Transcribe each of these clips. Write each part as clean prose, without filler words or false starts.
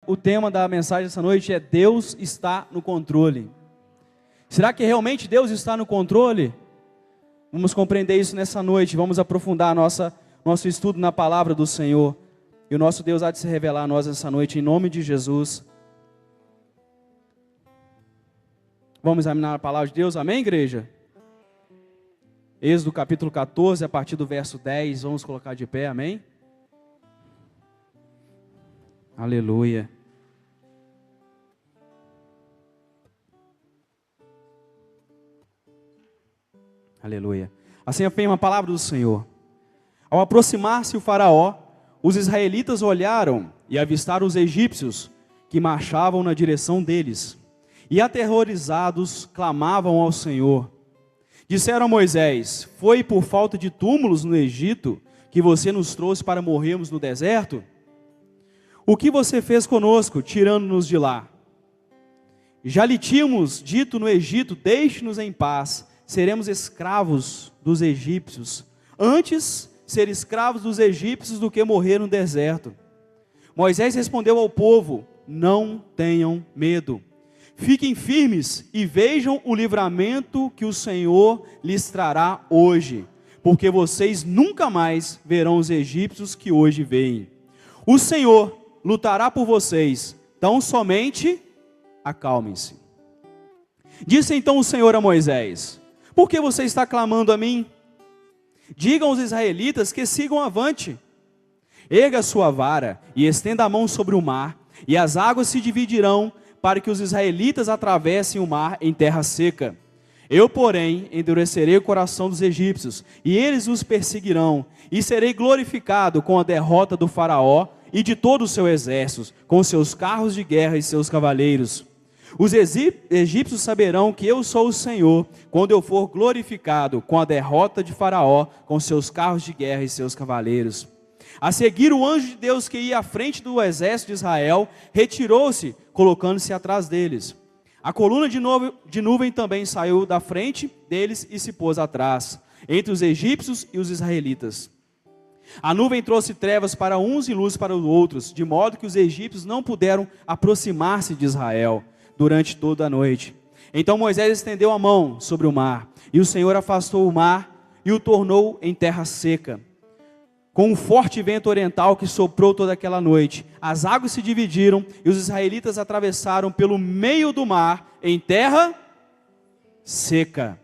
O tema da mensagem dessa noite é Deus está no controle. Será que realmente Deus está no controle? Vamos compreender isso nessa noite, vamos aprofundar nosso estudo na palavra do Senhor. E o nosso Deus há de se revelar a nós nessa noite, em nome de Jesus. Vamos examinar a palavra de Deus, amém, igreja? Êxodo capítulo 14, a partir do verso 10, vamos colocar de pé, amém? Aleluia. Aleluia. Assim afirma a palavra do Senhor. Ao aproximar-se o faraó, os israelitas olharam e avistaram os egípcios que marchavam na direção deles. E aterrorizados clamavam ao Senhor. Disseram a Moisés: foi por falta de túmulos no Egito que você nos trouxe para morrermos no deserto? O que você fez conosco, tirando-nos de lá? Já lhe tínhamos dito no Egito: deixe-nos em paz, seremos escravos dos egípcios. Antes ser escravos dos egípcios do que morrer no deserto. Moisés respondeu ao povo: não tenham medo. Fiquem firmes e vejam o livramento que o Senhor lhes trará hoje, porque vocês nunca mais verão os egípcios que hoje veem. O Senhor lutará por vocês, tão somente acalmem-se. Disse então o Senhor a Moisés: por que você está clamando a mim? Digam aos israelitas que sigam avante. Erga a sua vara e estenda a mão sobre o mar, e as águas se dividirão, para que os israelitas atravessem o mar em terra seca. Eu, porém, endurecerei o coração dos egípcios, e eles os perseguirão, e serei glorificado com a derrota do faraó e de todo o seu exército, com seus carros de guerra e seus cavaleiros. Os egípcios saberão que eu sou o Senhor, quando eu for glorificado com a derrota de faraó, com seus carros de guerra e seus cavaleiros. A seguir, o anjo de Deus que ia à frente do exército de Israel, retirou-se, colocando-se atrás deles. A coluna de nuvem também saiu da frente deles e se pôs atrás, entre os egípcios e os israelitas. A nuvem trouxe trevas para uns e luz para os outros, de modo que os egípcios não puderam aproximar-se de Israel durante toda a noite. Então Moisés estendeu a mão sobre o mar, e o Senhor afastou o mar e o tornou em terra seca. Com um forte vento oriental que soprou toda aquela noite, as águas se dividiram e os israelitas atravessaram pelo meio do mar em terra seca,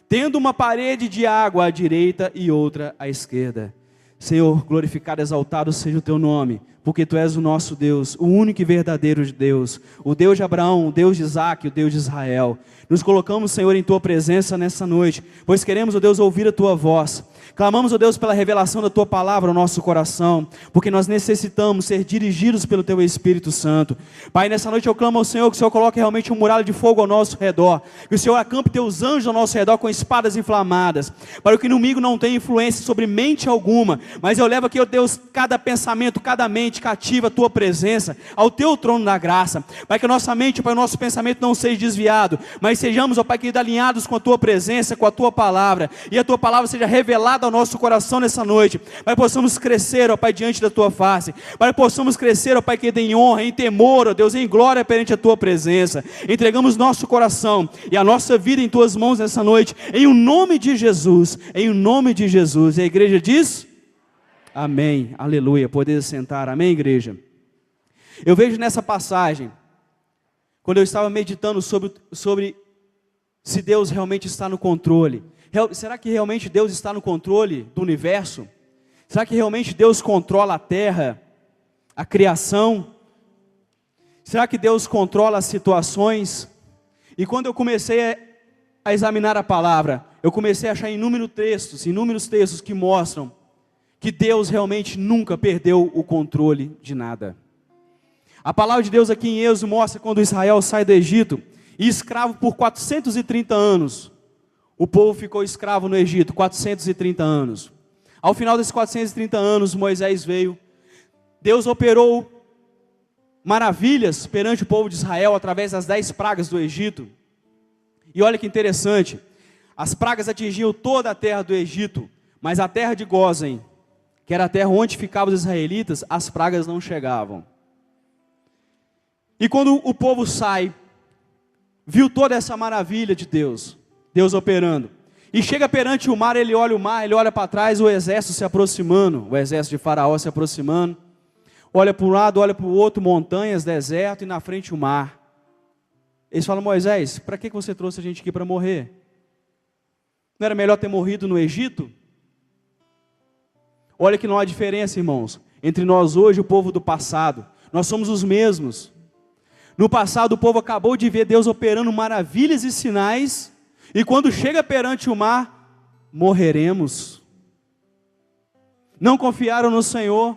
tendo uma parede de água à direita e outra à esquerda. Senhor, glorificado e exaltado seja o teu nome, porque tu és o nosso Deus, o único e verdadeiro Deus, o Deus de Abraão, o Deus de Isaac, o Deus de Israel. Nos colocamos, Senhor, em tua presença nessa noite, pois queremos, ó Deus, ouvir a tua voz. Clamamos, ó Deus, pela revelação da tua palavra ao nosso coração, porque nós necessitamos ser dirigidos pelo teu Espírito Santo. Pai, nessa noite eu clamo ao Senhor que o Senhor coloque realmente um muralha de fogo ao nosso redor, que o Senhor acampe teus anjos ao nosso redor com espadas inflamadas, para que o inimigo não tenha influência sobre mente alguma, mas eu levo aqui, ó Deus, cada pensamento, cada mente cativa a tua presença, ao teu trono da graça, para que a nossa mente, Pai, o nosso pensamento não seja desviado, mas sejamos, ó Pai, querido, alinhados com a tua presença, com a tua palavra, e a tua palavra seja revelada ao nosso coração nessa noite, para que possamos crescer, ó Pai, diante da tua face, para que possamos crescer, ó Pai, querido, em honra, em temor, ó Deus, em glória perante a tua presença. Entregamos nosso coração e a nossa vida em tuas mãos nessa noite, em o nome de Jesus, em o nome de Jesus. E a igreja diz: amém, aleluia. Poder sentar, amém, igreja? Eu vejo nessa passagem, quando eu estava meditando sobre se Deus realmente está no controle. Será que realmente Deus está no controle do universo? Será que realmente Deus controla a terra, a criação? Será que Deus controla as situações? E quando eu comecei a examinar a palavra, eu comecei a achar inúmeros textos que mostram que Deus realmente nunca perdeu o controle de nada. A palavra de Deus aqui em Êxodo mostra quando Israel sai do Egito, e escravo por 430 anos, o povo ficou escravo no Egito, 430 anos. Ao final desses 430 anos, Moisés veio, Deus operou maravilhas perante o povo de Israel, através das 10 pragas do Egito. E olha que interessante, as pragas atingiam toda a terra do Egito, mas a terra de Gósen, que era a terra onde ficavam os israelitas, as pragas não chegavam. E quando o povo sai, viu toda essa maravilha de Deus, Deus operando, e chega perante o mar, ele olha para trás, o exército se aproximando, o exército de Faraó se aproximando, olha para um lado, olha para o outro, montanhas, deserto, e na frente o mar. Eles falam: Moisés, para que você trouxe a gente aqui para morrer? Não era melhor ter morrido no Egito? Olha que não há diferença, irmãos, entre nós hoje e o povo do passado. Nós somos os mesmos. No passado o povo acabou de ver Deus operando maravilhas e sinais, e quando chega perante o mar, morreremos. Não confiaram no Senhor,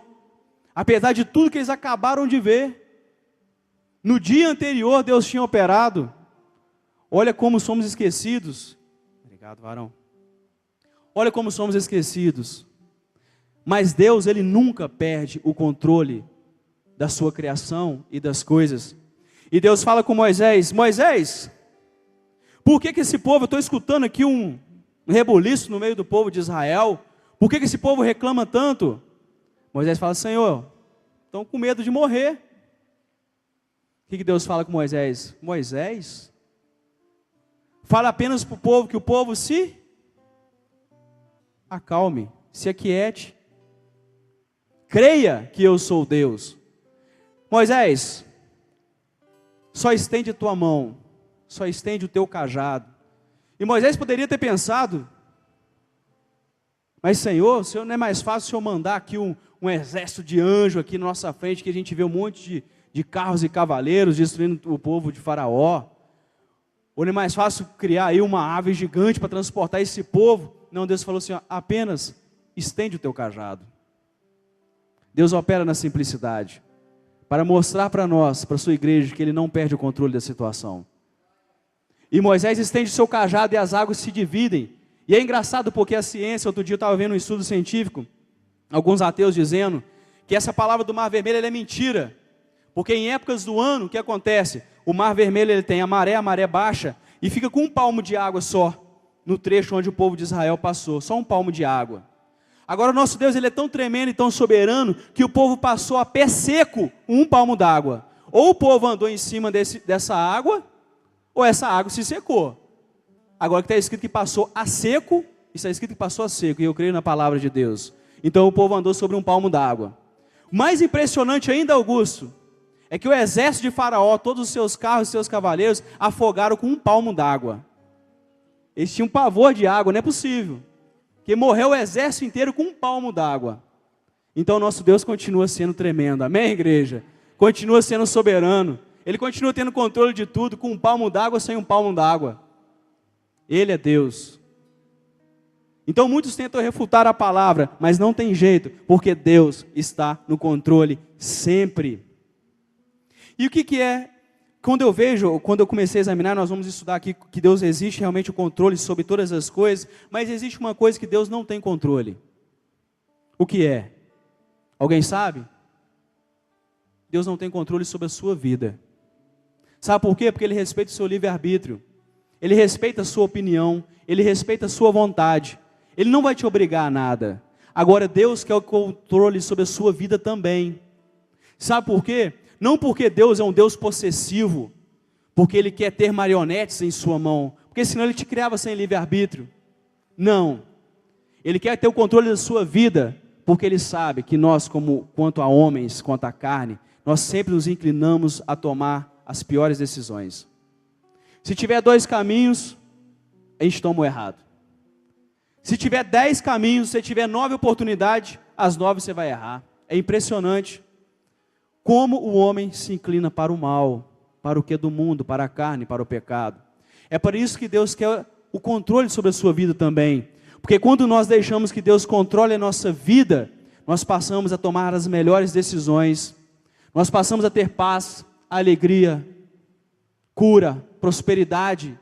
apesar de tudo que eles acabaram de ver. No dia anterior Deus tinha operado. Olha como somos esquecidos. Obrigado, varão. Olha como somos esquecidos. Mas Deus, Ele nunca perde o controle da sua criação e das coisas. E Deus fala com Moisés: Moisés, por que esse povo, eu estou escutando aqui um rebuliço no meio do povo de Israel, por que esse povo reclama tanto? Moisés fala: Senhor, estão com medo de morrer. O que Deus fala com Moisés? Moisés, fala apenas para o povo, que o povo se acalme, se aquiete, creia que eu sou Deus. Moisés, só estende a tua mão, só estende o teu cajado. E Moisés poderia ter pensado: mas Senhor não é mais fácil o Senhor mandar aqui um exército de anjo aqui na nossa frente, que a gente vê um monte de carros e cavaleiros destruindo o povo de Faraó? Ou não é mais fácil criar aí uma ave gigante para transportar esse povo? Não, Deus falou assim: ó, apenas estende o teu cajado. Deus opera na simplicidade, para mostrar para nós, para a sua igreja, que Ele não perde o controle da situação. E Moisés estende o seu cajado e as águas se dividem. E é engraçado porque a ciência, outro dia eu estava vendo um estudo científico, alguns ateus dizendo que essa palavra do Mar Vermelho ela é mentira. Porque em épocas do ano, o que acontece? O Mar Vermelho ele tem a maré baixa, e fica com um palmo de água só, no trecho onde o povo de Israel passou, só um palmo de água. Agora o nosso Deus ele é tão tremendo e tão soberano, que o povo passou a pé seco um palmo d'água. Ou o povo andou em cima dessa água, ou essa água se secou. Agora que está escrito que passou a seco, está escrito que passou a seco, e eu creio na palavra de Deus. Então o povo andou sobre um palmo d'água. O mais impressionante ainda, Augusto, é que o exército de Faraó, todos os seus carros e seus cavaleiros, afogaram com um palmo d'água. Eles tinham pavor de água, não é possível. Que morreu o exército inteiro com um palmo d'água. Então nosso Deus continua sendo tremendo, amém, igreja? Continua sendo soberano. Ele continua tendo controle de tudo, com um palmo d'água ou sem um palmo d'água. Ele é Deus. Então muitos tentam refutar a palavra, mas não tem jeito, porque Deus está no controle sempre. E o que é? Quando eu comecei a examinar, nós vamos estudar aqui que Deus existe realmente o controle sobre todas as coisas, mas existe uma coisa que Deus não tem controle. O que é? Alguém sabe? Deus não tem controle sobre a sua vida. Sabe por quê? Porque Ele respeita o seu livre-arbítrio. Ele respeita a sua opinião, Ele respeita a sua vontade. Ele não vai te obrigar a nada. Agora Deus quer o controle sobre a sua vida também. Sabe por quê? Não porque Deus é um Deus possessivo, porque Ele quer ter marionetes em sua mão, porque senão Ele te criava sem livre-arbítrio. Não. Ele quer ter o controle da sua vida, porque Ele sabe que nós, quanto a homens, quanto a carne, nós sempre nos inclinamos a tomar as piores decisões. Se tiver 2 caminhos, a gente toma o errado. Se tiver 10 caminhos, se tiver 9 oportunidades, as 9 você vai errar. É impressionante como o homem se inclina para o mal, para o que é do mundo, para a carne, para o pecado. É por isso que Deus quer o controle sobre a sua vida também. Porque quando nós deixamos que Deus controle a nossa vida, nós passamos a tomar as melhores decisões, nós passamos a ter paz, alegria, cura, prosperidade.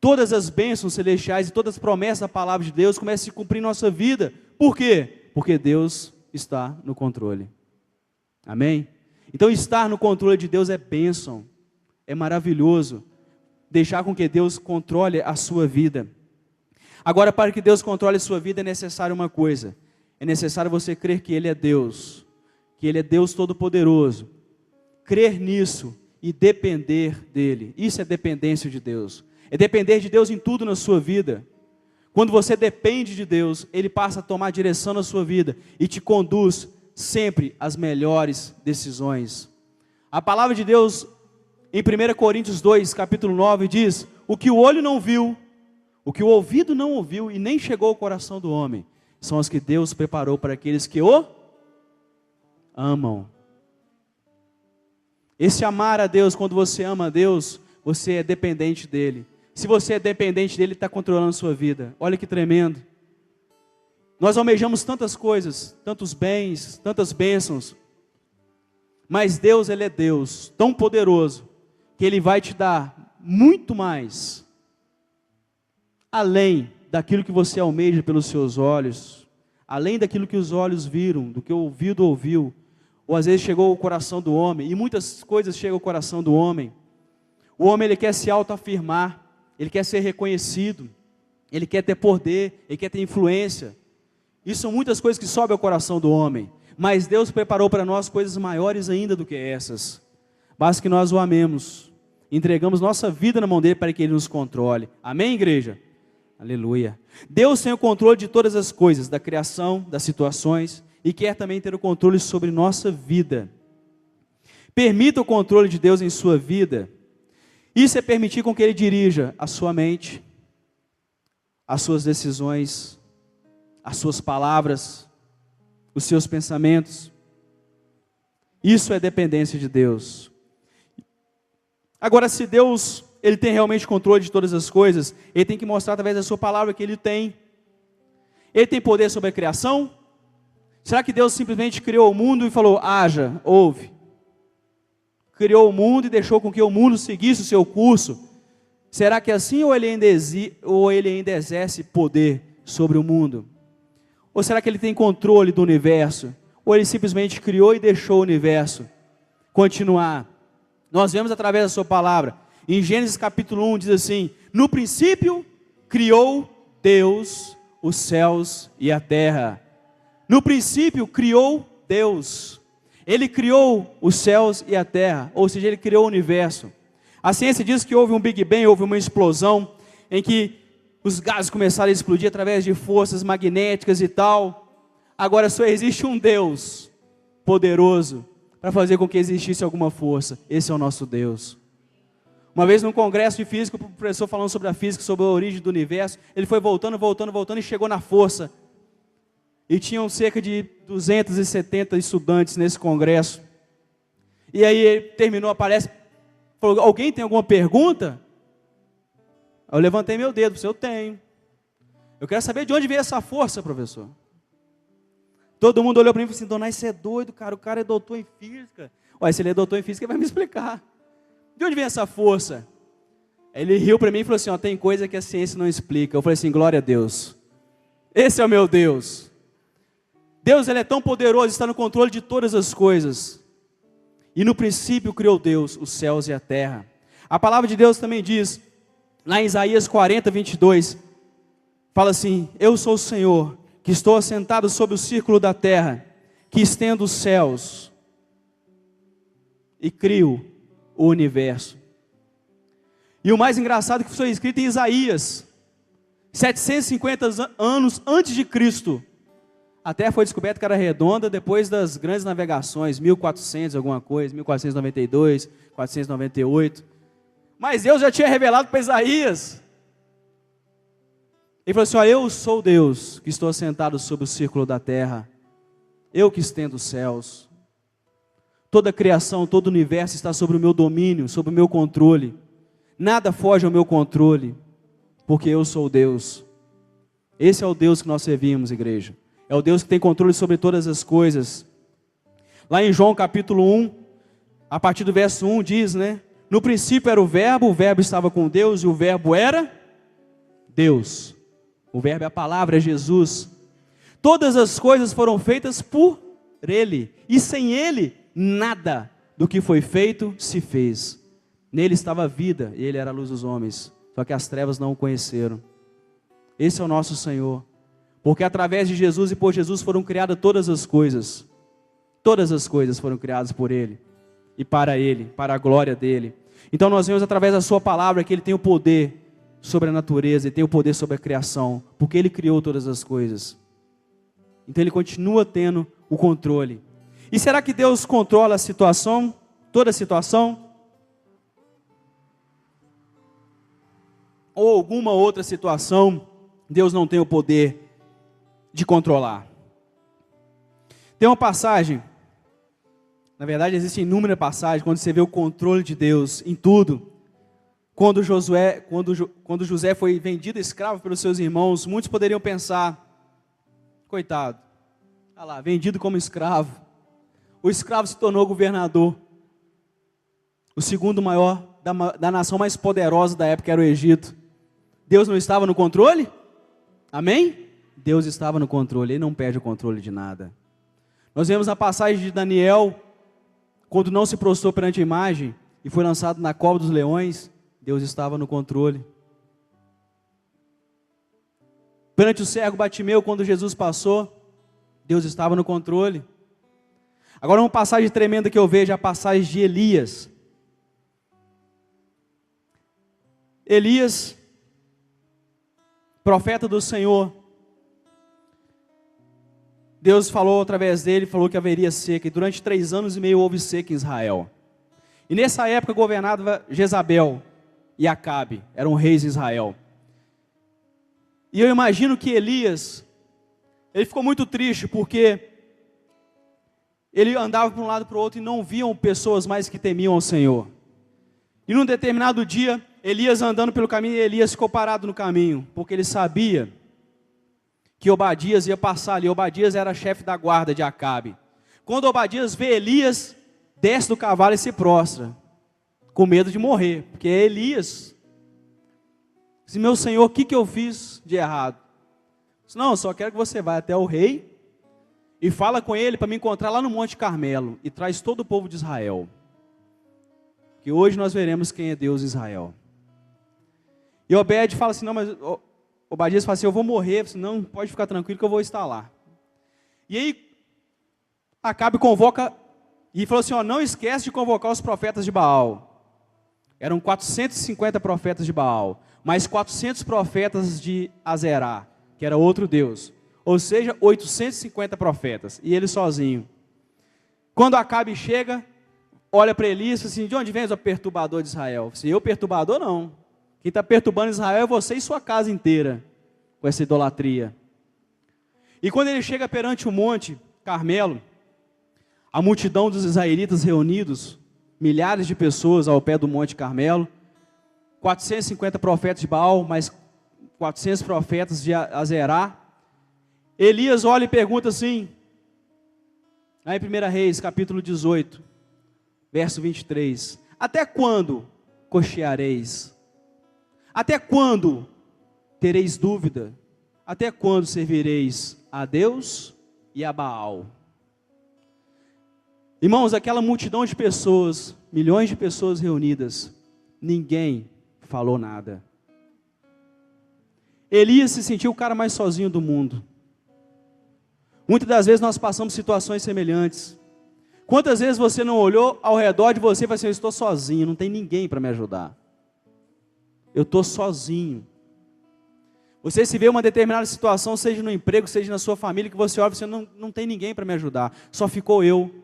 Todas as bênçãos celestiais e todas as promessas da palavra de Deus começam a se cumprir em nossa vida. Por quê? Porque Deus está no controle. Amém? Então estar no controle de Deus é bênção, é maravilhoso. Deixar com que Deus controle a sua vida. Agora, para que Deus controle a sua vida é necessário uma coisa. É necessário você crer que Ele é Deus. Que Ele é Deus Todo-Poderoso. crer nisso e depender dele. Isso é dependência de Deus. É depender de Deus em tudo na sua vida. Quando você depende de Deus, Ele passa a tomar direção na sua vida e te conduz sempre às melhores decisões. A palavra de Deus em 1 Coríntios 2, capítulo 9, diz: o que o olho não viu, o que o ouvido não ouviu e nem chegou ao coração do homem, são as que Deus preparou para aqueles que o amam. Esse amar a Deus, quando você ama a Deus, você é dependente dEle. Se você é dependente dEle, Ele está controlando a sua vida. Olha que tremendo. Nós almejamos tantas coisas, tantos bens, tantas bênçãos. Mas Deus, Ele é Deus, tão poderoso, que Ele vai te dar muito mais. Além daquilo que você almeja pelos seus olhos. Além daquilo que os olhos viram, do que o ouvido ouviu. Ou às vezes chegou ao coração do homem. E muitas coisas chegam ao coração do homem. O homem, ele quer se autoafirmar. Ele quer ser reconhecido. Ele quer ter poder. Ele quer ter influência. Isso são muitas coisas que sobem ao coração do homem. Mas Deus preparou para nós coisas maiores ainda do que essas. Basta que nós o amemos. Entregamos nossa vida na mão dele para que ele nos controle. Amém, igreja? Aleluia. Deus tem o controle de todas as coisas, da criação, das situações, e quer também ter o controle sobre nossa vida. Permita o controle de Deus em sua vida. Isso é permitir com que Ele dirija a sua mente, as suas decisões, as suas palavras, os seus pensamentos. Isso é dependência de Deus. Agora, se Deus, Ele tem realmente controle de todas as coisas, Ele tem que mostrar através da sua palavra que Ele tem. Ele tem poder sobre a criação? Será que Deus simplesmente criou o mundo e falou, haja, ouve? Criou o mundo e deixou com que o mundo seguisse o seu curso? Será que é assim ou ele ainda exerce poder sobre o mundo? Ou será que Ele tem controle do universo? Ou Ele simplesmente criou e deixou o universo continuar? Nós vemos através da sua palavra. Em Gênesis capítulo 1 diz assim: no princípio criou Deus os céus e a terra. No princípio criou Deus. Ele criou os céus e a terra, ou seja, Ele criou o universo. A ciência diz que houve um Big Bang, houve uma explosão, em que os gases começaram a explodir através de forças magnéticas e tal. Agora só existe um Deus poderoso para fazer com que existisse alguma força. Esse é o nosso Deus. Uma vez num congresso de física, o professor falando sobre a física, sobre a origem do universo, ele foi voltando e chegou na força. E tinham cerca de 270 estudantes nesse congresso. E aí ele terminou a palestra, falou, alguém tem alguma pergunta? Eu levantei meu dedo, eu tenho. Eu quero saber de onde veio essa força, professor. Todo mundo olhou para mim e falou assim, Donai, você é doido, cara, o cara é doutor em física. Olha, se ele é doutor em física, ele vai me explicar. De onde vem essa força? Ele riu para mim e falou assim, tem coisa que a ciência não explica. Eu falei assim, glória a Deus. Esse é o meu Deus. Deus, Ele é tão poderoso, está no controle de todas as coisas. E no princípio criou Deus os céus e a terra. A palavra de Deus também diz, lá em Isaías 40, 22, fala assim, eu sou o Senhor, que estou assentado sobre o círculo da terra, que estendo os céus e crio o universo. E o mais engraçado é que foi escrito em Isaías, 750 anos antes de Cristo. A terra foi descoberta que era redonda depois das grandes navegações, 1400 alguma coisa, 1492, 498. Mas Deus já tinha revelado para Isaías. Ele falou assim, eu sou Deus que estou assentado sobre o círculo da terra. Eu que estendo os céus. Toda a criação, todo o universo está sobre o meu domínio, sobre o meu controle. Nada foge ao meu controle, porque eu sou Deus. Esse é o Deus que nós servimos, igreja. É o Deus que tem controle sobre todas as coisas. Lá em João capítulo 1, a partir do verso 1 diz, no princípio era o verbo estava com Deus e o verbo era Deus. O verbo é a palavra, é Jesus. Todas as coisas foram feitas por Ele, e sem Ele, nada do que foi feito se fez. Nele estava a vida, e Ele era a luz dos homens, só que as trevas não o conheceram. Esse é o nosso Senhor. Porque através de Jesus e por Jesus foram criadas todas as coisas. Todas as coisas foram criadas por Ele. e para Ele, para a glória dEle. Então nós vemos através da sua palavra que Ele tem o poder sobre a natureza, Ele tem o poder sobre a criação, porque Ele criou todas as coisas. Então Ele continua tendo o controle. E será que Deus controla a situação, toda a situação? Ou alguma outra situação, Deus não tem o poder de controlar? Tem uma passagem, na verdade existem inúmeras passagens, quando você vê o controle de Deus em tudo. Quando José foi vendido escravo pelos seus irmãos, muitos poderiam pensar, coitado, olha lá, vendido como escravo. O escravo se tornou governador. O segundo maior da nação mais poderosa da época era o Egito. Deus não estava no controle? Amém? Deus estava no controle, Ele não perde o controle de nada. Nós vemos na passagem de Daniel, quando não se prostrou perante a imagem e foi lançado na cova dos leões, Deus estava no controle. Perante o cego Batimeu, quando Jesus passou, Deus estava no controle. Agora uma passagem tremenda que eu vejo é a passagem de Elias. Elias, profeta do Senhor, Deus falou através dele, falou que haveria seca, e durante 3 anos e meio houve seca em Israel. E nessa época governava Jezabel e Acabe, eram reis de Israel. E eu imagino que Elias, ele ficou muito triste, porque ele andava para um lado e para o outro e não viam pessoas mais que temiam ao Senhor. E num determinado dia, Elias andando pelo caminho, Elias ficou parado no caminho, porque ele sabia que Obadias ia passar ali. Obadias era chefe da guarda de Acabe. Quando Obadias vê Elias, desce do cavalo e se prostra, com medo de morrer, porque é Elias. Disse, meu senhor, o que eu fiz de errado? Disse, não, eu só quero que você vá até o rei e fala com ele para me encontrar lá no Monte Carmelo e traz todo o povo de Israel. Que hoje nós veremos quem é Deus em Israel. E Obed fala assim, não, mas Obadias fala assim, eu vou morrer. Disse, não, pode ficar tranquilo que eu vou estar lá. E aí Acabe convoca e falou assim, não esquece de convocar os profetas de Baal. Eram 450 profetas de Baal, mais 400 profetas de Azerá, que era outro Deus. Ou seja, 850 profetas, e ele sozinho. Quando Acabe chega, olha para Elias e fala assim, de onde vem o perturbador de Israel? Disse, eu perturbador não. Quem está perturbando Israel é você e sua casa inteira, com essa idolatria. E quando ele chega perante o Monte Carmelo, a multidão dos israelitas reunidos, milhares de pessoas ao pé do Monte Carmelo, 450 profetas de Baal, mais 400 profetas de Azerá. Elias olha e pergunta assim, lá em 1 Reis, capítulo 18, verso 23, até quando cocheareis? Até quando tereis dúvida? Até quando servireis a Deus e a Baal? Irmãos, aquela multidão de pessoas, milhões de pessoas reunidas, ninguém falou nada. Elias se sentiu o cara mais sozinho do mundo. Muitas das vezes nós passamos situações semelhantes. Quantas vezes você não olhou ao redor de você e falou assim, eu estou sozinho, não tem ninguém para me ajudar. Eu estou sozinho. Você se vê em uma determinada situação, seja no emprego, seja na sua família, que você olha e você não tem ninguém para me ajudar, só ficou eu.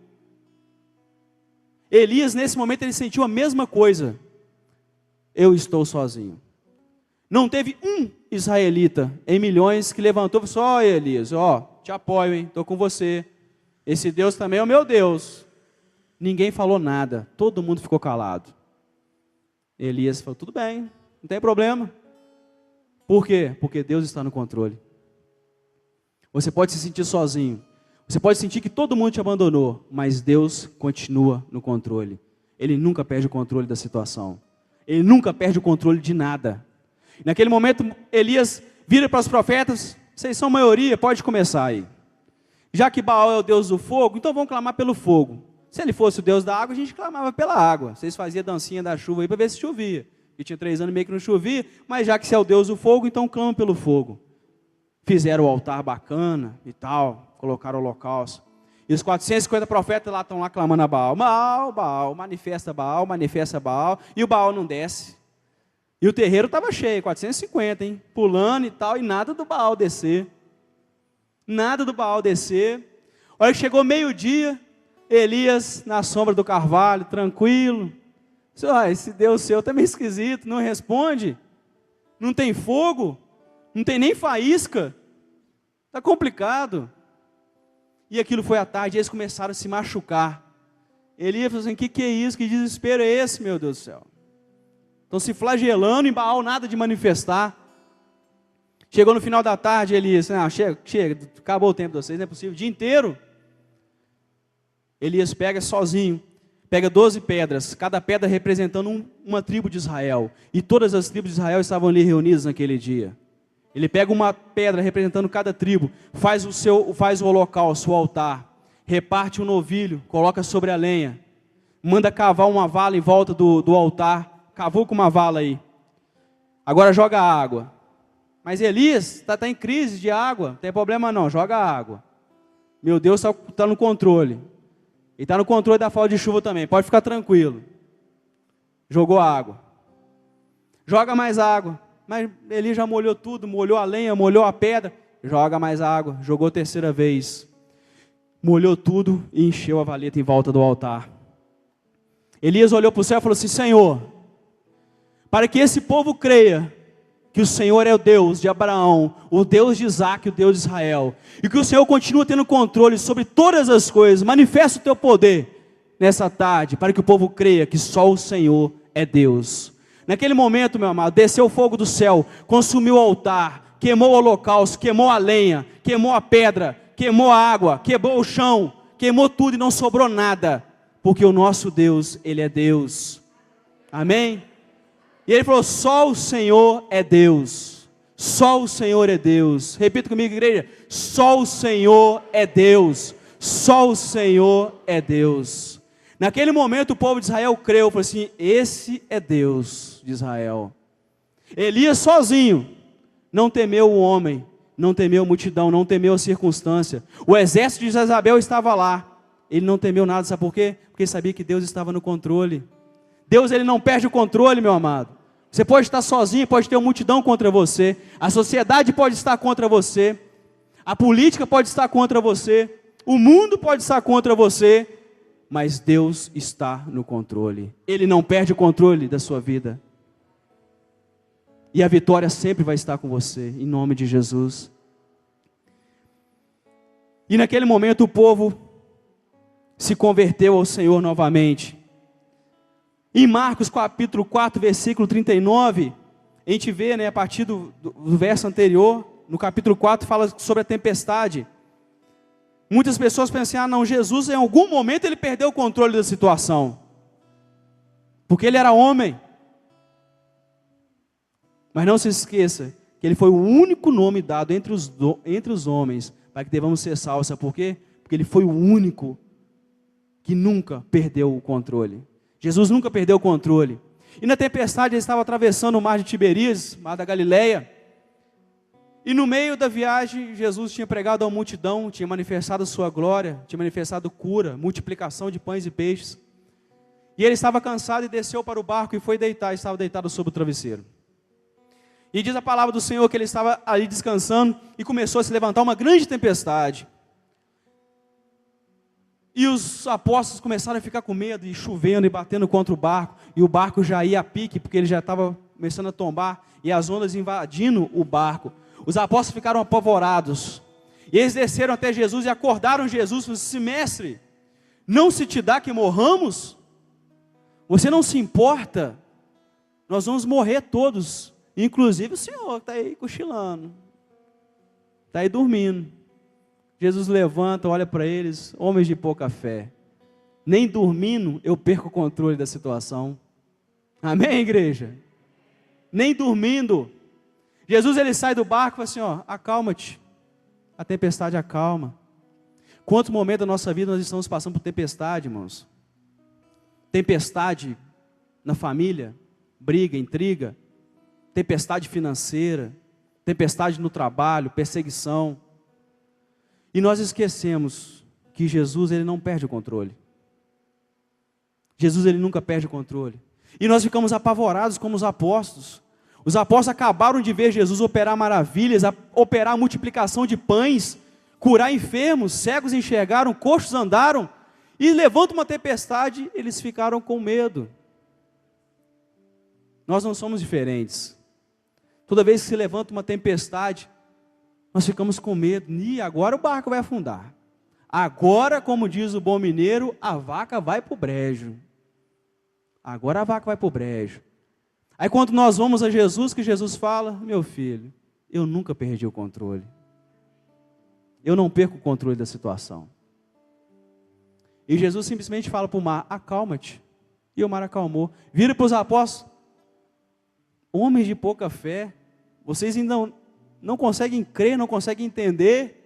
Elias, nesse momento, ele sentiu a mesma coisa. Eu estou sozinho. Não teve um israelita em milhões que levantou e falou, Elias, te apoio, hein? Estou com você. Esse Deus também é o meu Deus. Ninguém falou nada, todo mundo ficou calado. Elias falou, tudo bem, não tem problema. Por quê? Porque Deus está no controle. Você pode se sentir sozinho. Você pode sentir que todo mundo te abandonou, mas Deus continua no controle. Ele nunca perde o controle da situação. Ele nunca perde o controle de nada. Naquele momento, Elias vira para os profetas, vocês são maioria, pode começar aí. Já que Baal é o Deus do fogo, então vamos clamar pelo fogo. Se ele fosse o Deus da água, a gente clamava pela água. Vocês faziam dancinha da chuva aí para ver se chovia. E tinha 3 anos e meio que não chovia, mas já que você é o Deus do fogo, então clama pelo fogo. Fizeram o altar bacana e tal, colocaram o holocausto. E os 450 profetas lá estão lá clamando a Baal. Baal, Baal, manifesta Baal, manifesta Baal. E o Baal não desce. E o terreiro estava cheio, 450, hein? Pulando e tal, e nada do Baal descer. Nada do Baal descer. Olha que chegou meio-dia, Elias na sombra do carvalho, tranquilo. Esse Deus seu está meio esquisito, não responde. Não tem fogo, não tem nem faísca. Está complicado. E aquilo foi à tarde, eles começaram a se machucar. Elias falou assim, o que é isso? Que desespero é esse, meu Deus do céu? Estão se flagelando, em Baal nada de manifestar. Chegou no final da tarde, Elias, chega, acabou o tempo de vocês, não é possível, o dia inteiro. Elias pega sozinho, pega 12 pedras, cada pedra representando uma tribo de Israel. E todas as tribos de Israel estavam ali reunidas naquele dia. Ele pega uma pedra representando cada tribo, faz o holocausto, o altar, reparte um novilho, coloca sobre a lenha, manda cavar uma vala em volta do altar, cavou com uma vala aí. Agora joga água. Mas Elias está em crise de água, não tem problema não, joga água. Meu Deus está no controle. E está no controle da falta de chuva também, pode ficar tranquilo. Jogou água. Joga mais água. Mas Elias já molhou tudo, molhou a lenha, molhou a pedra. Joga mais água, jogou a terceira vez. Molhou tudo e encheu a valeta em volta do altar. Elias olhou para o céu e falou assim, Senhor, para que esse povo creia que o Senhor é o Deus de Abraão, o Deus de Isaac, o Deus de Israel, e que o Senhor continua tendo controle sobre todas as coisas, manifesta o teu poder nessa tarde, para que o povo creia que só o Senhor é Deus. Naquele momento, meu amado, desceu o fogo do céu, consumiu o altar, queimou o holocausto, queimou a lenha, queimou a pedra, queimou a água, queimou o chão, queimou tudo e não sobrou nada, porque o nosso Deus, Ele é Deus. Amém? E ele falou, só o Senhor é Deus, só o Senhor é Deus. Repita comigo, igreja, só o Senhor é Deus, só o Senhor é Deus. Naquele momento o povo de Israel creu, falou assim, esse é Deus de Israel. Elias sozinho, não temeu o homem, não temeu a multidão, não temeu a circunstância. O exército de Jezabel estava lá, ele não temeu nada, sabe por quê? Porque sabia que Deus estava no controle. Deus, Ele não perde o controle, meu amado. Você pode estar sozinho, pode ter uma multidão contra você, a sociedade pode estar contra você, a política pode estar contra você, o mundo pode estar contra você, mas Deus está no controle. Ele não perde o controle da sua vida. E a vitória sempre vai estar com você, em nome de Jesus. E naquele momento o povo se converteu ao Senhor novamente. Em Marcos capítulo 4, versículo 39, a gente vê, a partir do verso anterior, no capítulo 4 fala sobre a tempestade. Muitas pessoas pensam assim, não, Jesus em algum momento ele perdeu o controle da situação, porque ele era homem. Mas não se esqueça, que ele foi o único nome dado entre os homens, para que devamos ser salvos. Sabe por quê? Porque ele foi o único que nunca perdeu o controle. Jesus nunca perdeu o controle. E na tempestade ele estava atravessando o mar de Tiberíades, mar da Galileia. E no meio da viagem, Jesus tinha pregado à multidão, tinha manifestado a sua glória, tinha manifestado cura, multiplicação de pães e peixes. E ele estava cansado e desceu para o barco e foi deitar, estava deitado sobre o travesseiro. E diz a palavra do Senhor que ele estava ali descansando e começou a se levantar uma grande tempestade. E os apóstolos começaram a ficar com medo, e chovendo, e batendo contra o barco, e o barco já ia a pique, porque ele já estava começando a tombar, e as ondas invadindo o barco. Os apóstolos ficaram apavorados, e eles desceram até Jesus, e acordaram Jesus, e falaram assim, mestre, não se te dá que morramos? Você não se importa? Nós vamos morrer todos, inclusive o Senhor, que está aí cochilando, está aí dormindo. Jesus levanta, olha para eles, homens de pouca fé. Nem dormindo eu perco o controle da situação. Amém, igreja? Nem dormindo. Jesus ele sai do barco e fala assim, acalma-te. A tempestade acalma. Quantos momentos da nossa vida nós estamos passando por tempestade, irmãos? Tempestade na família, briga, intriga. Tempestade financeira, tempestade no trabalho, perseguição. E nós esquecemos que Jesus, ele não perde o controle. Jesus, ele nunca perde o controle. E nós ficamos apavorados como os apóstolos. Os apóstolos acabaram de ver Jesus operar maravilhas, operar a multiplicação de pães, curar enfermos, cegos enxergaram, coxos andaram, e levanta uma tempestade, eles ficaram com medo. Nós não somos diferentes. Toda vez que se levanta uma tempestade, nós ficamos com medo. E agora o barco vai afundar. Agora, como diz o bom mineiro, a vaca vai para o brejo. Agora a vaca vai para o brejo. Aí quando nós vamos a Jesus, que Jesus fala, meu filho, eu nunca perdi o controle. Eu não perco o controle da situação. E Jesus simplesmente fala para o mar, acalma-te. E o mar acalmou. Vira para os apóstolos, homens de pouca fé, vocês ainda não conseguem crer, não conseguem entender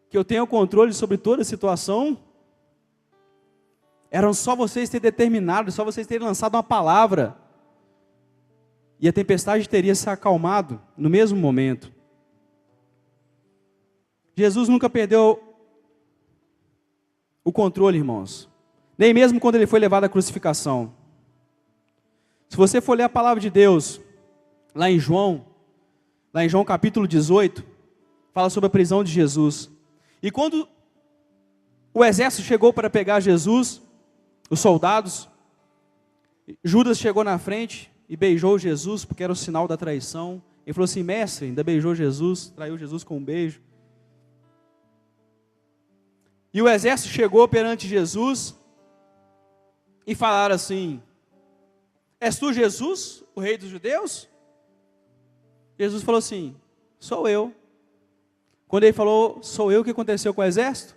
que eu tenho o controle sobre toda a situação? Eram só vocês terem determinado, só vocês terem lançado uma palavra, e a tempestade teria se acalmado no mesmo momento. Jesus nunca perdeu o controle, irmãos, nem mesmo quando ele foi levado à crucificação. Se você for ler a palavra de Deus, lá em João capítulo 18, fala sobre a prisão de Jesus. E quando o exército chegou para pegar Jesus, os soldados, Judas chegou na frente e beijou Jesus, porque era o sinal da traição. Ele falou assim, mestre, ainda beijou Jesus, traiu Jesus com um beijo. E o exército chegou perante Jesus e falaram assim, és tu Jesus, o rei dos judeus? Jesus falou assim, sou eu. Quando ele falou, sou eu, o que aconteceu com o exército?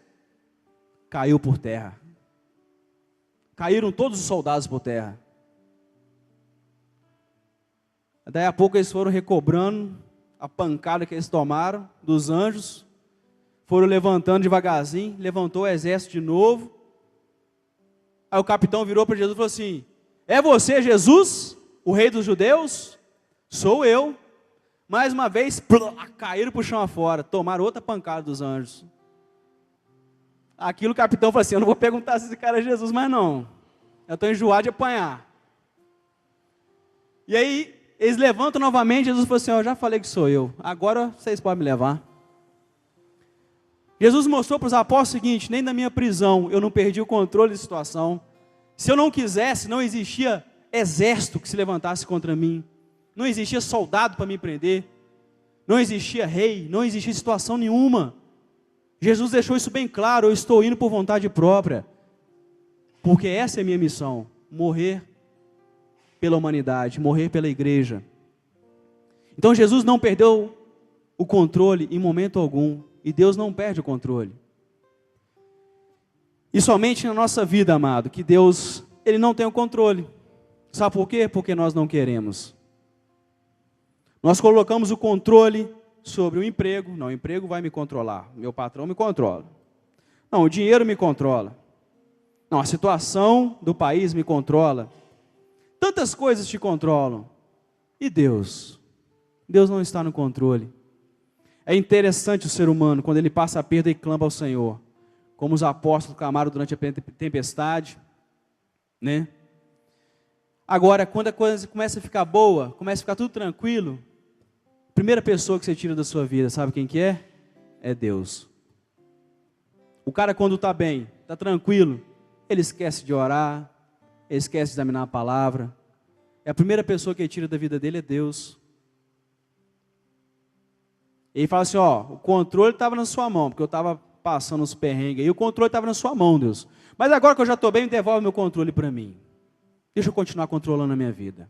Caiu por terra. Caíram todos os soldados por terra. Daí a pouco eles foram recobrando a pancada que eles tomaram dos anjos, foram levantando devagarzinho, levantou o exército de novo. Aí o capitão virou para Jesus e falou assim, é você Jesus, o rei dos judeus? Sou eu. Mais uma vez, caíram para o chão afora, tomaram outra pancada dos anjos. Aquilo o capitão falou assim, eu não vou perguntar se esse cara é Jesus mais não. Eu estou enjoado de apanhar. E aí, eles levantam novamente, Jesus falou assim, eu já falei que sou eu, agora vocês podem me levar. Jesus mostrou para os apóstolos o seguinte, nem na minha prisão eu não perdi o controle da situação. Se eu não quisesse, não existia exército que se levantasse contra mim. Não existia soldado para me prender. Não existia rei, não existia situação nenhuma. Jesus deixou isso bem claro, eu estou indo por vontade própria. Porque essa é a minha missão, morrer pela humanidade, morrer pela igreja. Então Jesus não perdeu o controle em momento algum. E Deus não perde o controle. E somente na nossa vida, amado, que Deus, Ele não tem o controle. Sabe por quê? Porque nós não queremos. Nós colocamos o controle sobre o emprego. Não, o emprego vai me controlar. Meu patrão me controla. Não, o dinheiro me controla. Não, a situação do país me controla. Tantas coisas te controlam. E Deus? Deus não está no controle. É interessante o ser humano, quando ele passa a perda e clama ao Senhor. Como os apóstolos clamaram durante a tempestade. Né? Agora, quando a coisa começa a ficar boa, começa a ficar tudo tranquilo, a primeira pessoa que você tira da sua vida, sabe quem que é? É Deus. O cara quando está bem, está tranquilo, ele esquece de orar, ele esquece de examinar a palavra. É a primeira pessoa que ele tira da vida dele é Deus. Ele fala assim, ó, o controle estava na sua mão, porque eu estava passando os perrengues aí, o controle estava na sua mão, Deus. Mas agora que eu já estou bem, devolve meu controle para mim. Deixa eu continuar controlando a minha vida.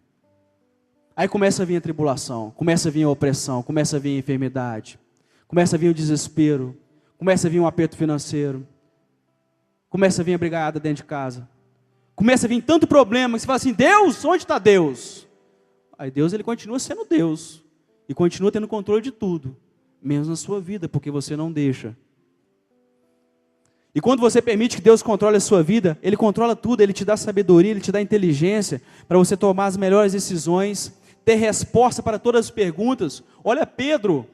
Aí começa a vir a tribulação, começa a vir a opressão, começa a vir a enfermidade, começa a vir o desespero, começa a vir um aperto financeiro, começa a vir a brigada dentro de casa, começa a vir tanto problema, que você fala assim, Deus, onde está Deus? Aí Deus, ele continua sendo Deus, e continua tendo controle de tudo, menos na sua vida, porque você não deixa. E quando você permite que Deus controle a sua vida, Ele controla tudo, Ele te dá sabedoria, Ele te dá inteligência, para você tomar as melhores decisões, ter resposta para todas as perguntas. Olha Pedro,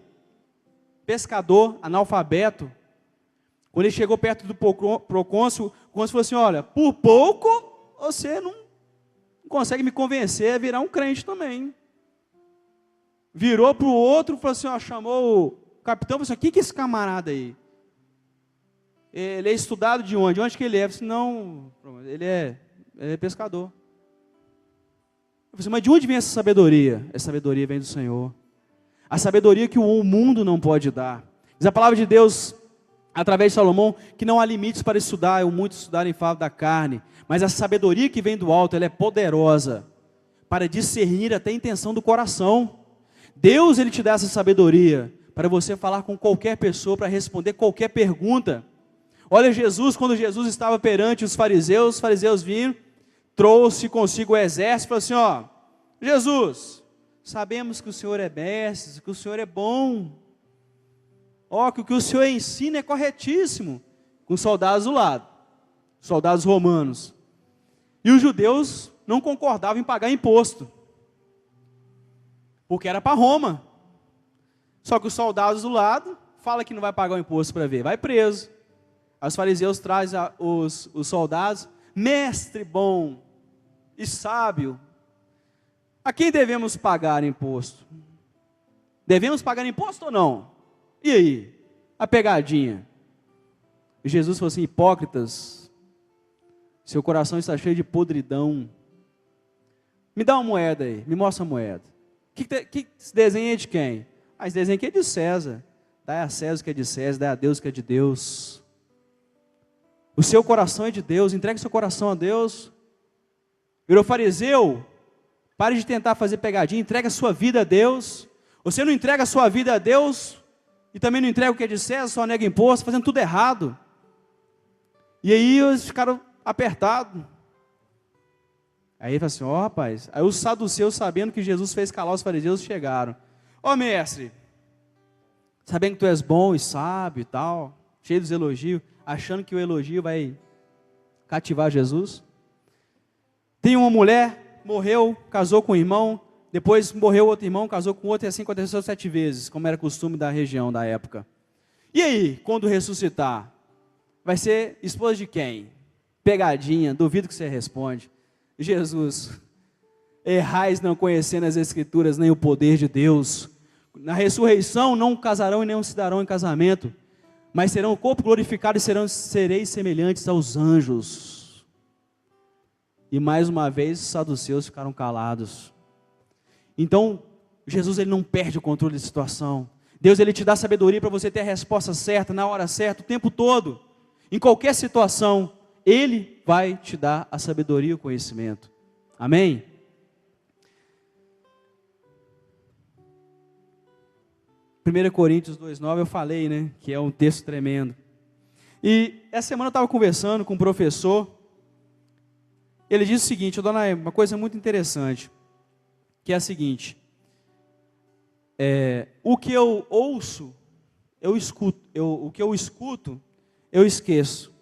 pescador, analfabeto, Quando ele chegou perto do procônsul, o cônsul falou assim, olha, por pouco você não consegue me convencer a virar um crente também. Virou para o outro, falou assim, ó, chamou o capitão, falou assim, quem que é esse camarada aí? Ele é estudado de onde? Onde que ele é? Eu falei assim, não, ele é pescador. Eu falei assim, mas de onde vem essa sabedoria? Essa sabedoria vem do Senhor. A sabedoria que o mundo não pode dar. Diz a palavra de Deus, através de Salomão, que não há limites para estudar, muitos estudarem em favor da carne, mas a sabedoria que vem do alto, ela é poderosa para discernir até a intenção do coração. Deus, ele te dá essa sabedoria para você falar com qualquer pessoa, para responder qualquer pergunta. Olha Jesus, quando Jesus estava perante os fariseus viram, trouxe consigo o exército, falou assim, ó, Jesus, sabemos que o Senhor é mestre, que o Senhor é bom, ó, que o que o Senhor ensina é corretíssimo, com soldados do lado, soldados romanos. E os judeus não concordavam em pagar imposto, porque era para Roma. Só que os soldados do lado falam que não vai pagar o imposto para ver, vai preso. Os fariseus trazem os soldados, mestre bom e sábio, a quem devemos pagar imposto? Devemos pagar imposto ou não? E aí? A pegadinha. E Jesus falou assim, hipócritas, seu coração está cheio de podridão. Me dá uma moeda aí, me mostra a moeda. Esse desenho é de quem? Esse desenho aqui é de César. Dá a César que é de César, dá a Deus que é de Deus. O seu coração é de Deus, entregue seu coração a Deus. Virou fariseu, pare de tentar fazer pegadinha, entrega a sua vida a Deus. Você não entrega a sua vida a Deus, e também não entrega o que é de César, só nega imposto, fazendo tudo errado. E aí eles ficaram apertados. Aí ele falou assim, ó rapaz, aí os saduceus, sabendo que Jesus fez calar os fariseus, chegaram. Ó mestre, sabendo que tu és bom e sábio e tal, cheio dos elogios, achando que o elogio vai cativar Jesus. Tem uma mulher, morreu, casou com um irmão, depois morreu outro irmão, casou com outro, e assim aconteceu 7 vezes, como era costume da região, da época. E aí, quando ressuscitar, vai ser esposa de quem? Pegadinha, duvido que você responde. Jesus, errais não conhecendo as Escrituras, nem o poder de Deus. Na ressurreição não casarão e nem se darão em casamento, mas serão o corpo glorificado e sereis semelhantes aos anjos. E mais uma vez os saduceus ficaram calados. Então, Jesus, ele não perde o controle da situação. Deus, ele te dá sabedoria para você ter a resposta certa, na hora certa, o tempo todo. Em qualquer situação, ele vai te dar a sabedoria e o conhecimento. Amém? Primeira Coríntios 2:9 eu falei, né, que é um texto tremendo. E essa semana eu estava conversando com um professor. Ele disse o seguinte, dona, uma coisa muito interessante, que é a seguinte, o que eu ouço, eu escuto, o que eu escuto, eu esqueço.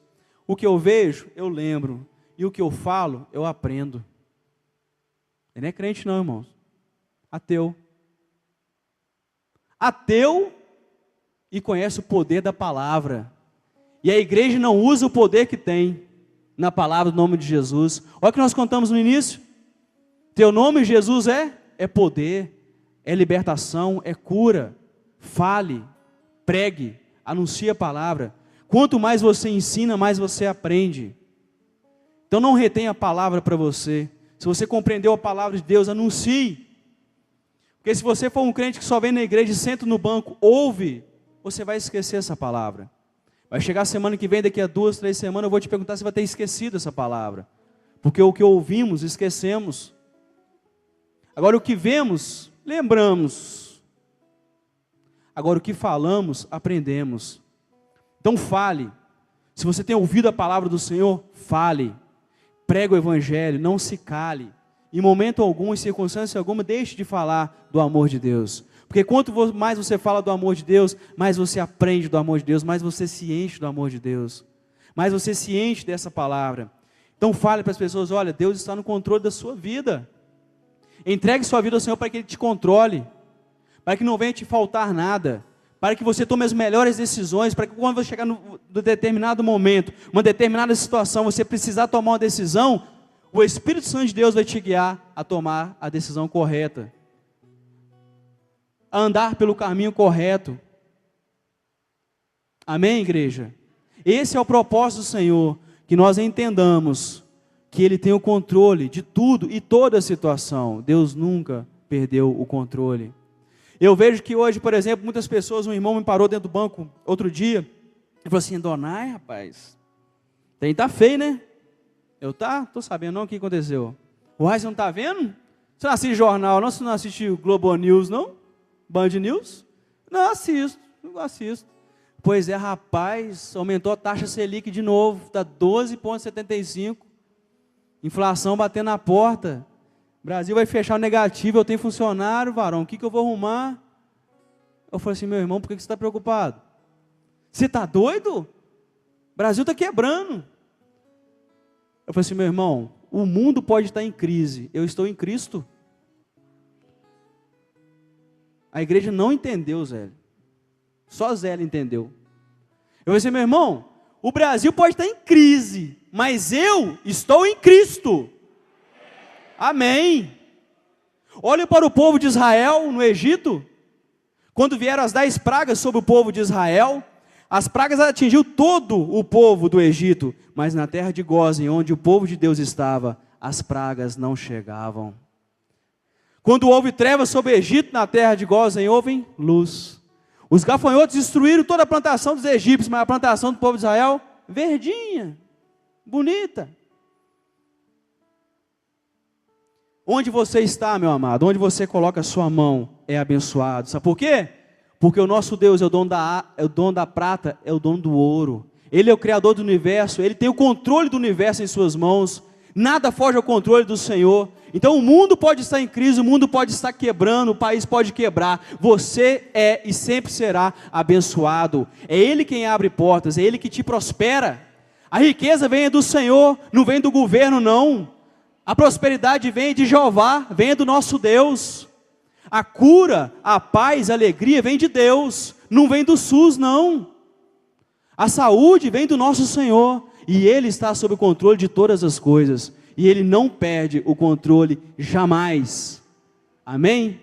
O que eu vejo, eu lembro. E o que eu falo, eu aprendo. Ele não é crente não, irmãos. Ateu. Ateu e conhece o poder da palavra. E a igreja não usa o poder que tem na palavra do nome de Jesus. Olha o que nós contamos no início. Teu nome, Jesus, é poder, é libertação, é cura. Fale, pregue, anuncie a palavra. Quanto mais você ensina, mais você aprende. Então não retenha a palavra para você. Se você compreendeu a palavra de Deus, anuncie. Porque se você for um crente que só vem na igreja e senta no banco, ouve, você vai esquecer essa palavra. Vai chegar a semana que vem, daqui a 2, 3 semanas, eu vou te perguntar se vai ter esquecido essa palavra. Porque o que ouvimos, esquecemos. Agora o que vemos, lembramos. Agora o que falamos, aprendemos. Então fale. Se você tem ouvido a palavra do Senhor, fale. Pregue o evangelho, não se cale. Em momento algum, em circunstância alguma, deixe de falar do amor de Deus. Porque quanto mais você fala do amor de Deus, mais você aprende do amor de Deus, mais você se enche do amor de Deus. Mais você se enche dessa palavra. Então fale para as pessoas, olha, Deus está no controle da sua vida. Entregue sua vida ao Senhor para que Ele te controle. Para que não venha te faltar nada. para que você tome as melhores decisões, para que quando você chegar no determinado momento, uma determinada situação, você precisar tomar uma decisão, o Espírito Santo de Deus vai te guiar a tomar a decisão correta, a andar pelo caminho correto. Amém, igreja? Esse é o propósito do Senhor, que nós entendamos que Ele tem o controle de tudo e toda a situação. Deus nunca perdeu o controle. Eu vejo que hoje, por exemplo, muitas pessoas, um irmão me parou dentro do banco outro dia, e falou assim: Donai, rapaz, tem tá feio, né? Eu tô sabendo não o que aconteceu. Uai, você não tá vendo? Você não assiste jornal, não? Você não assiste Globo News, não? Band News? Não assisto, não assisto. Pois é, rapaz, aumentou a taxa Selic de novo, está 12,75. Inflação batendo na porta. Brasil vai fechar o negativo, eu tenho funcionário, varão, o que eu vou arrumar? Eu falei assim: meu irmão, por que você está preocupado? Você está doido? O Brasil está quebrando. Eu falei assim: meu irmão, o mundo pode estar em crise, eu estou em Cristo. A igreja não entendeu, Zé. Só Zé entendeu. Eu falei assim: meu irmão, o Brasil pode estar em crise, mas eu estou em Cristo. Amém. Olhe para o povo de Israel no Egito. Quando vieram as 10 pragas sobre o povo de Israel, as pragas atingiu todo o povo do Egito, mas na terra de Gósen, onde o povo de Deus estava, as pragas não chegavam. Quando houve trevas sobre o Egito, na terra de Gósen houve luz. Os gafanhotos destruíram toda a plantação dos egípcios, mas a plantação do povo de Israel, verdinha, bonita. Onde você está, meu amado, onde você coloca a sua mão, é abençoado. Sabe por quê? Porque o nosso Deus é o dono da prata, é o dono do ouro. Ele é o Criador do universo, Ele tem o controle do universo em suas mãos. Nada foge ao controle do Senhor. Então o mundo pode estar em crise, o mundo pode estar quebrando, o país pode quebrar. Você é e sempre será abençoado. É Ele quem abre portas, é Ele que te prospera. A riqueza vem do Senhor, não vem do governo não. A prosperidade vem de Jeová, vem do nosso Deus. A cura, a paz, a alegria vem de Deus, não vem do SUS não. A saúde vem do nosso Senhor, e Ele está sob o controle de todas as coisas. E Ele não perde o controle jamais. Amém?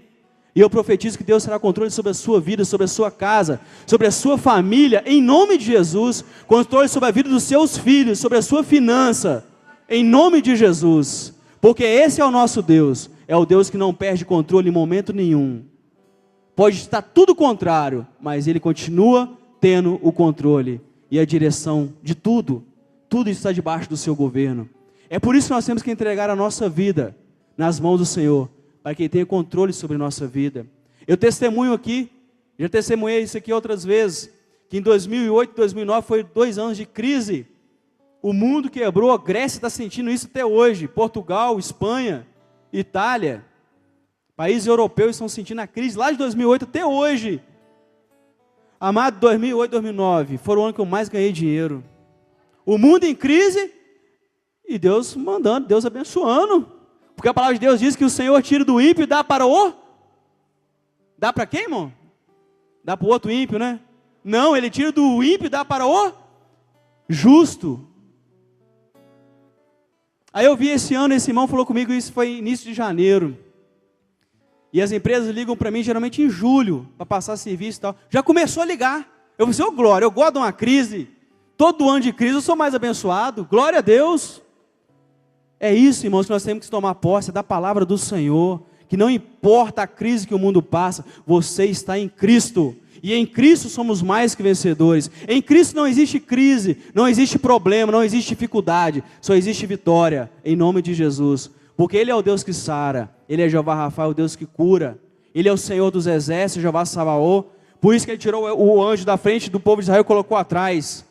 E eu profetizo que Deus terá controle sobre a sua vida, sobre a sua casa, sobre a sua família, em nome de Jesus. Controle sobre a vida dos seus filhos, sobre a sua finança, em nome de Jesus. Porque esse é o nosso Deus, é o Deus que não perde controle em momento nenhum. Pode estar tudo contrário, mas Ele continua tendo o controle e a direção de tudo. Tudo está debaixo do seu governo. É por isso que nós temos que entregar a nossa vida nas mãos do Senhor, para que Ele tenha controle sobre a nossa vida. Eu testemunho aqui, já testemunhei isso aqui outras vezes, que em 2008, 2009 foi 2 anos de crise. O mundo quebrou, a Grécia está sentindo isso até hoje, Portugal, Espanha, Itália, países europeus estão sentindo a crise lá de 2008 até hoje. Amado, 2008, 2009 foram o ano que eu mais ganhei dinheiro. O mundo em crise e Deus mandando, Deus abençoando. Porque a palavra de Deus diz que o Senhor tira do ímpio e dá para o... Dá para quem, irmão? Dá para o outro ímpio, né? Não, Ele tira do ímpio e dá para o justo. Aí eu vi esse ano, esse irmão falou comigo, isso foi início de janeiro. E as empresas ligam para mim geralmente em julho, para passar serviço e tal. Já começou a ligar. Eu falei assim: ô glória, eu gosto de uma crise. Todo ano de crise eu sou mais abençoado. Glória a Deus. É isso, irmãos, que nós temos que tomar posse da palavra do Senhor. Que não importa a crise que o mundo passa, você está em Cristo. E em Cristo somos mais que vencedores. Em Cristo não existe crise, não existe problema, não existe dificuldade. Só existe vitória, em nome de Jesus. Porque Ele é o Deus que sara. Ele é Jeová Rafa, o Deus que cura. Ele é o Senhor dos exércitos, Jeová Sabaoth. Por isso que Ele tirou o anjo da frente do povo de Israel e colocou atrás.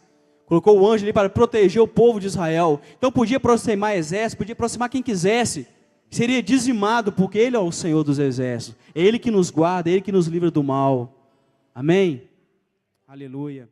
Colocou o anjo ali para proteger o povo de Israel. Então podia aproximar exército, podia aproximar quem quisesse. Seria dizimado, porque Ele é o Senhor dos exércitos. É Ele que nos guarda, é Ele que nos livra do mal. Amém? Aleluia.